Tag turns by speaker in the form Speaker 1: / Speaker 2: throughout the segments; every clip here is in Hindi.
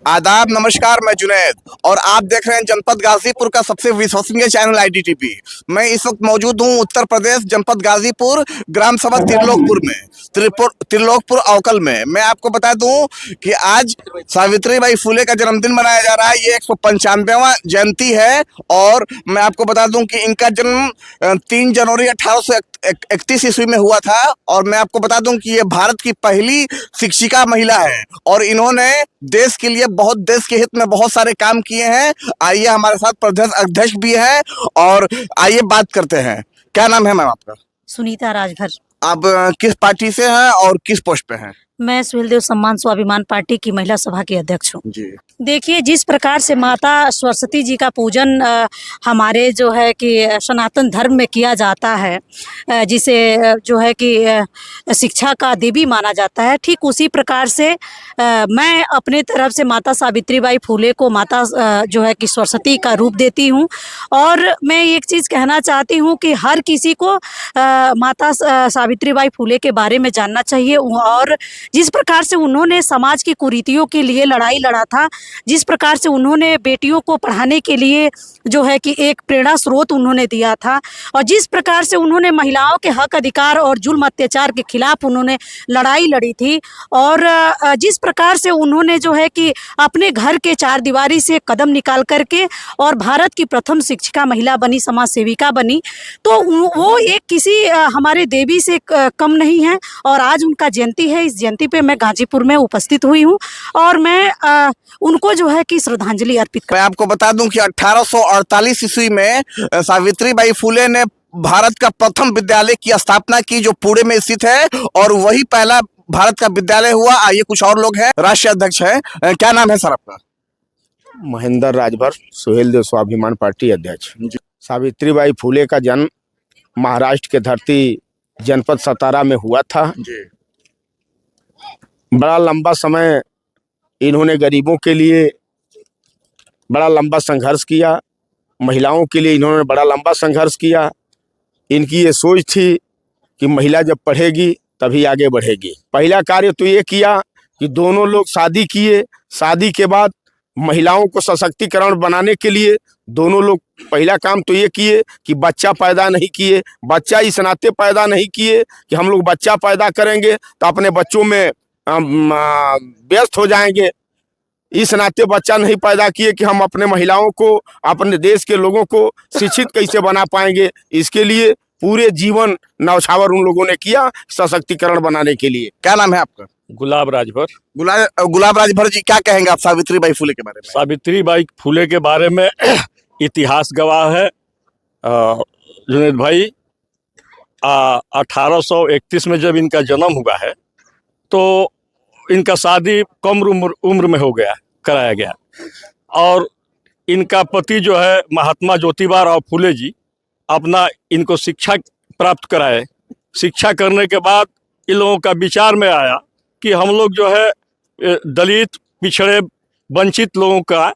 Speaker 1: आदाब, नमस्कार। मैं जुनैद और आप देख रहे हैं जनपद गाजीपुर का सबसे विश्वसनीय चैनल IDTV। मैं इस वक्त मौजूद हूं उत्तर प्रदेश, जनपद गाजीपुर, ग्राम सभा त्रिलोकपुर में, त्रिलोकपुर अवकल में। मैं आपको बता दूं कि आज सावित्रीबाई फुले का जन्मदिन मनाया जा रहा है। ये 195वां जयंती है और मैं आपको बता दूं कि इनका जन्म 3 जनवरी 1831 ईस्वी में हुआ था। और मैं आपको बता दूं कि ये भारत की पहली शिक्षिका महिला है और इन्होंने देश के लिए देश के हित में बहुत सारे काम किए हैं। आइए, हमारे साथ प्रदेश अध्यक्ष भी है और आइए बात करते हैं। क्या नाम है मैम आपका?
Speaker 2: सुनीता राजभर।
Speaker 1: आप किस पार्टी से हैं और किस पोस्ट पे हैं?
Speaker 2: मैं सुहेलदेव सम्मान स्वाभिमान पार्टी की महिला सभा की अध्यक्ष हूँ
Speaker 1: जी।
Speaker 2: देखिए, जिस प्रकार से माता सरस्वती जी का पूजन हमारे जो है कि सनातन धर्म में किया जाता है, जिसे जो है कि शिक्षा का देवी माना जाता है, ठीक उसी प्रकार से मैं अपने तरफ से माता सावित्रीबाई फुले को माता जो है कि सरस्वती का रूप देती हूँ। और मैं एक चीज़ कहना चाहती हूँ कि हर किसी को माता सावित्रीबाई फुले के बारे में जानना चाहिए। और जिस प्रकार से उन्होंने समाज की कुरीतियों के लिए लड़ाई लड़ा था, जिस प्रकार से उन्होंने बेटियों को पढ़ाने के लिए जो है कि एक प्रेरणा स्रोत उन्होंने दिया था, और जिस प्रकार से उन्होंने महिलाओं के हक अधिकार और जुल्म अत्याचार के खिलाफ उन्होंने लड़ाई लड़ी थी, और जिस प्रकार से उन्होंने जो है कि अपने घर के चार दीवारी से कदम निकाल करके और भारत की प्रथम शिक्षिका महिला बनी, समाज सेविका बनी, तो वो एक किसी हमारे देवी से कम नहीं है। और आज उनका जयंती है। इस जयंती पे मैं गाजीपुर में उपस्थित हुई हूँ और मैं उनको जो है कि श्रद्धांजलि अर्पित
Speaker 1: मैं आपको बता दूं कि 1848 ईस्वी में सावित्रीबाई फुले ने भारत का प्रथम विद्यालय की स्थापना की, जो पुणे में स्थित है, और वही पहला भारत का विद्यालय हुआ। आइए, कुछ और लोग हैं, राष्ट्रीय अध्यक्ष हैं। क्या नाम है सर आपका?
Speaker 3: महेंद्र राजभर, सुहेलदेव स्वाभिमान पार्टी अध्यक्ष। सावित्रीबाई फुले का जन्म महाराष्ट्र के धरती जनपद सतारा में हुआ था। बड़ा लंबा समय इन्होंने गरीबों के लिए बड़ा लंबा संघर्ष किया, महिलाओं के लिए इन्होंने बड़ा लंबा संघर्ष किया। इनकी ये सोच थी कि महिला जब पढ़ेगी तभी आगे बढ़ेगी। पहला कार्य तो ये किया कि दोनों लोग शादी किए। शादी के बाद महिलाओं को सशक्तिकरण बनाने के लिए दोनों लोग पहला काम तो ये किए कि बच्चा पैदा नहीं किए। बच्चा इस नाते पैदा नहीं किए कि हम लोग बच्चा पैदा करेंगे तो अपने बच्चों में व्यस्त हो जाएंगे। इस नाते बच्चा नहीं पैदा किए कि हम अपने महिलाओं को, अपने देश के लोगों को शिक्षित कैसे बना पाएंगे। इसके लिए पूरे जीवन न्यौछावर उन लोगों ने किया सशक्तिकरण बनाने के लिए।
Speaker 1: क्या नाम है आपका?
Speaker 4: गुलाब राजभर।
Speaker 1: गुलाब राजभर जी, क्या कहेंगे आप सावित्रीबाई फुले के बारे में?
Speaker 4: सावित्रीबाई फुले के बारे में इतिहास गवाह है जुनैद भाई। 1831 में जब इनका जन्म हुआ है तो इनका शादी कम उम्र में कराया गया, और इनका पति जो है महात्मा ज्योतिबा राव फुले जी अपना इनको शिक्षा प्राप्त कराए। शिक्षा करने के बाद इन लोगों का विचार में आया कि हम लोग जो है दलित, पिछड़े, वंचित लोगों का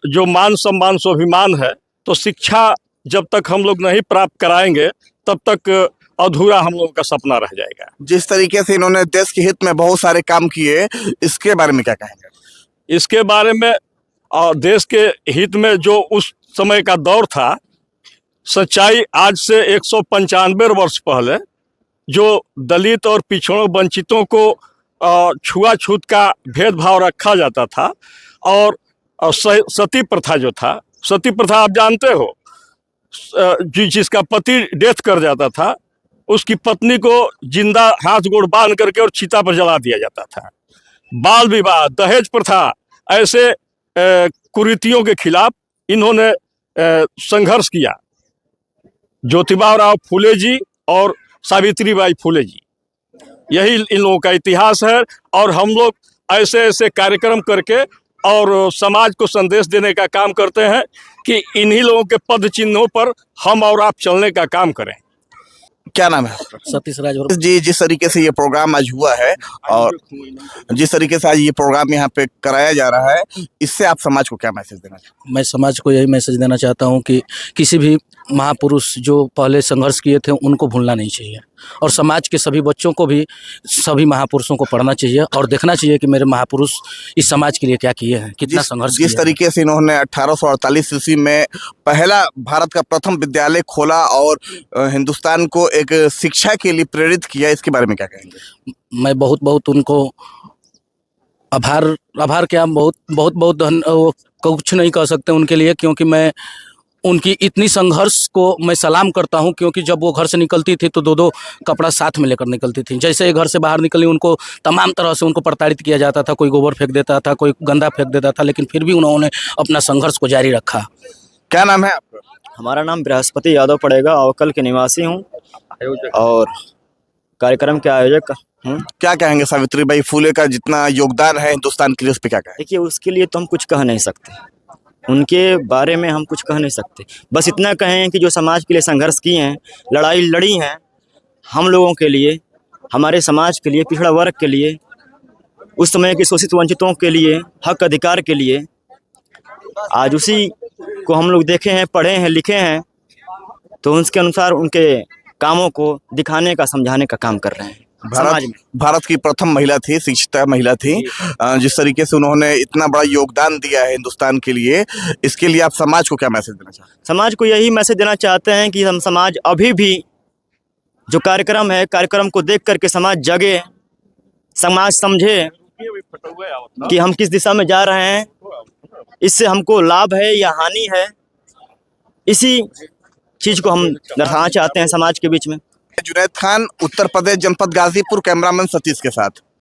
Speaker 4: जो मान सम्मान स्वाभिमान है, तो शिक्षा जब तक हम लोग नहीं प्राप्त कराएंगे तब तक अधूरा हम लोगों का सपना रह जाएगा।
Speaker 1: जिस तरीके से इन्होंने देश के हित में बहुत सारे काम किए, इसके बारे में क्या कहेंगे?
Speaker 4: इसके बारे में देश के हित में जो उस समय का दौर था, सच्चाई आज से 195 वर्ष पहले जो दलित और पिछड़ों वंचितों को छुआछूत का भेदभाव रखा जाता था, और सती प्रथा जो था, सती प्रथा आप जानते हो, जिसका पति डेथ कर जाता था उसकी पत्नी को जिंदा हाथ गोड़ बांध करके और चिता पर जला दिया जाता था। बाल विवाह, दहेज प्रथा, ऐसे कुरीतियों के खिलाफ इन्होंने संघर्ष किया। ज्योतिबा राव फुले जी और सावित्रीबाई फुले जी, यही इन लोगों का इतिहास है। और हम लोग ऐसे ऐसे कार्यक्रम करके और समाज को संदेश देने का काम करते हैं कि इन्हीं लोगों के पद चिन्हों पर हम और आप चलने का काम करें।
Speaker 1: क्या नाम है?
Speaker 5: सतीश राजभर
Speaker 1: जी। जिस तरीके से ये प्रोग्राम आज हुआ है और जिस तरीके से आज ये प्रोग्राम यहाँ पे कराया जा रहा है, इससे आप समाज को क्या मैसेज देना चाहते हैं?
Speaker 5: मैं समाज को यही मैसेज देना चाहता हूँ कि किसी भी महापुरुष जो पहले संघर्ष किए थे उनको भूलना नहीं चाहिए, और समाज के सभी बच्चों को भी सभी महापुरुषों को पढ़ना चाहिए और देखना चाहिए कि मेरे महापुरुष इस समाज के लिए क्या किए हैं, कितना संघर्ष
Speaker 1: जिस
Speaker 5: किया है।
Speaker 1: तरीके से इन्होंने 1848 ईस्वी में पहला भारत का प्रथम विद्यालय खोला और हिंदुस्तान को एक शिक्षा के लिए प्रेरित किया, इसके बारे में क्या कहेंगे?
Speaker 5: मैं बहुत बहुत उनको आभार क्या, बहुत कुछ नहीं कह सकते उनके लिए, क्योंकि मैं उनकी इतनी संघर्ष को मैं सलाम करता हूं। क्योंकि जब वो घर से निकलती थी तो दो कपड़ा साथ में लेकर निकलती थी। जैसे ही घर से बाहर निकली उनको तमाम तरह से उनको प्रताड़ित किया जाता था, कोई गोबर फेंक देता था, कोई गंदा फेंक देता था, लेकिन फिर भी उन्होंने अपना संघर्ष को जारी रखा।
Speaker 1: क्या नाम है आपका?
Speaker 6: हमारा नाम बृहस्पति यादव पड़ेगा, अवकल के निवासी हूँ और कार्यक्रम के आयोजक हूँ।
Speaker 1: क्या कहेंगे सावित्रीबाई फुले का जितना योगदान है हिंदुस्तान के लिए, उस पर क्या कहेंगे?
Speaker 6: देखिए, उसके लिए तो हम कुछ कह नहीं सकते, उनके बारे में हम कुछ कह नहीं सकते। बस इतना कहें कि जो समाज के लिए संघर्ष किए हैं, लड़ाई लड़ी हैं, हम लोगों के लिए, हमारे समाज के लिए, पिछड़ा वर्ग के लिए, उस समय के शोषित वंचितों के लिए, हक अधिकार के लिए, आज उसी को हम लोग देखे हैं, पढ़े हैं, लिखे हैं, तो उसके अनुसार उनके कामों को दिखाने का, समझाने का काम कर रहे हैं। समाज में
Speaker 1: भारत की प्रथम महिला थी, शिक्षिता महिला थी। जिस तरीके से उन्होंने इतना बड़ा योगदान दिया है हिंदुस्तान के लिए, इसके लिए आप समाज को क्या मैसेज देना चाहते हैं?
Speaker 6: समाज को यही मैसेज देना चाहते हैं कि हम समाज अभी भी जो कार्यक्रम है, कार्यक्रम को देख करके समाज जगे, समाज समझे कि हम किस दिशा में जा रहे हैं, इससे हमको लाभ है या हानि है, इसी चीज को हम दर्शाना चाहते हैं समाज के बीच में।
Speaker 1: जुनैद खान, उत्तर प्रदेश, जनपद गाजीपुर, कैमरामैन सतीश के साथ।